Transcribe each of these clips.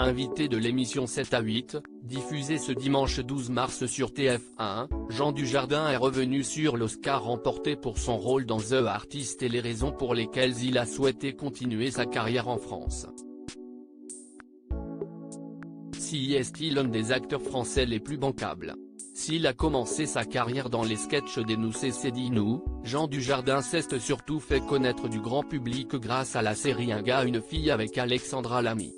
Invité de l'émission 7 à 8, diffusée ce dimanche 12 mars sur TF1, Jean Dujardin est revenu sur l'Oscar remporté pour son rôle dans The Artist et les raisons pour lesquelles il a souhaité continuer sa carrière en France. Si est-il l'un des acteurs français les plus bancables? S'il a commencé sa carrière dans les sketchs des Nous c'est dit-nous, Jean Dujardin s'est surtout fait connaître du grand public grâce à la série Un gars une fille avec Alexandra Lamy.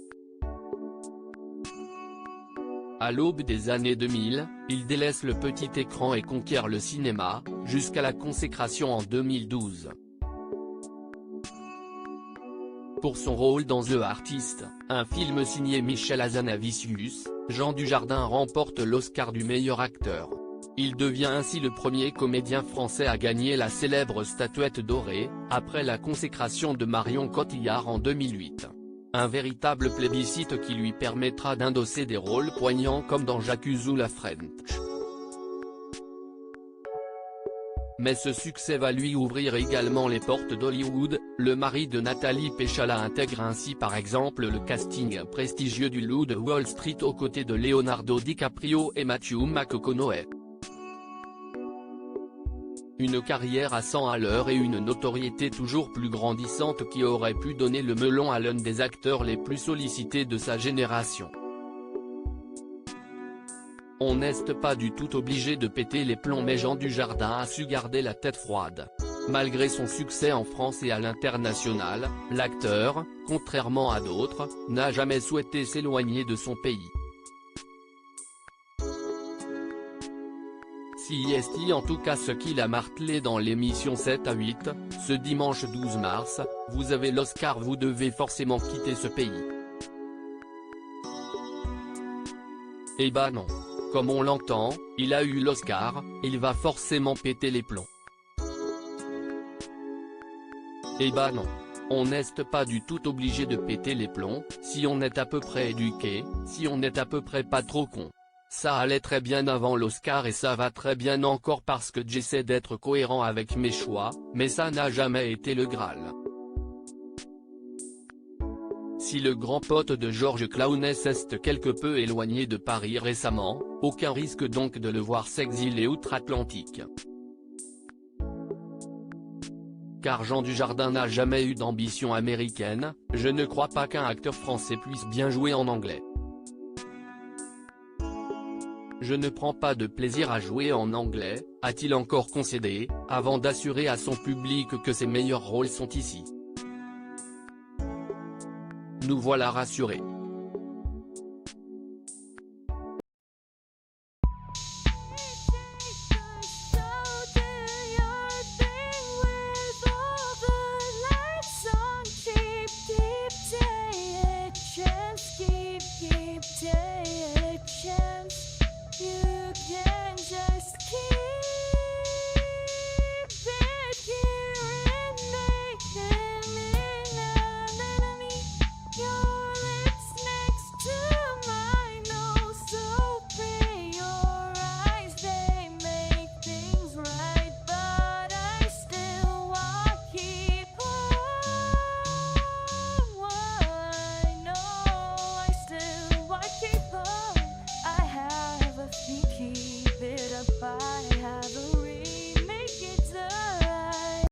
À l'aube des années 2000, il délaisse le petit écran et conquiert le cinéma, jusqu'à la consécration en 2012. Pour son rôle dans The Artist, un film signé Michel Hazanavicius, Jean Dujardin remporte l'Oscar du meilleur acteur. Il devient ainsi le premier comédien français à gagner la célèbre statuette dorée, après la consécration de Marion Cotillard en 2008. Un véritable plébiscite qui lui permettra d'endosser des rôles poignants comme dans J'accuse ou La French. Mais ce succès va lui ouvrir également les portes d'Hollywood. Le mari de Nathalie Péchala intègre ainsi par exemple le casting prestigieux du Loup de Wall Street aux côtés de Leonardo DiCaprio et Matthew McConaughey. Une carrière à 100 à l'heure et une notoriété toujours plus grandissante qui aurait pu donner le melon à l'un des acteurs les plus sollicités de sa génération. On n'est pas du tout obligé de péter les plombs, mais Jean Dujardin a su garder la tête froide. Malgré son succès en France et à l'international, l'acteur, contrairement à d'autres, n'a jamais souhaité s'éloigner de son pays. Si est en tout cas ce qu'il a martelé dans l'émission 7 à 8, ce dimanche 12 mars, vous avez l'Oscar, vous devez forcément quitter ce pays. Eh bah non. Comme on l'entend, il a eu l'Oscar, il va forcément péter les plombs. Eh bah non. On n'est pas du tout obligé de péter les plombs, si on est à peu près éduqué, si on est à peu près pas trop con. Ça allait très bien avant l'Oscar et ça va très bien encore parce que j'essaie d'être cohérent avec mes choix, mais ça n'a jamais été le Graal. Si le grand pote de Georges Clooney s'est quelque peu éloigné de Paris récemment, aucun risque donc de le voir s'exiler outre-Atlantique. Car Jean Dujardin n'a jamais eu d'ambition américaine, je ne crois pas qu'un acteur français puisse bien jouer en anglais. Je ne prends pas de plaisir à jouer en anglais, a-t-il encore concédé, avant d'assurer à son public que ses meilleurs rôles sont ici. Nous voilà rassurés.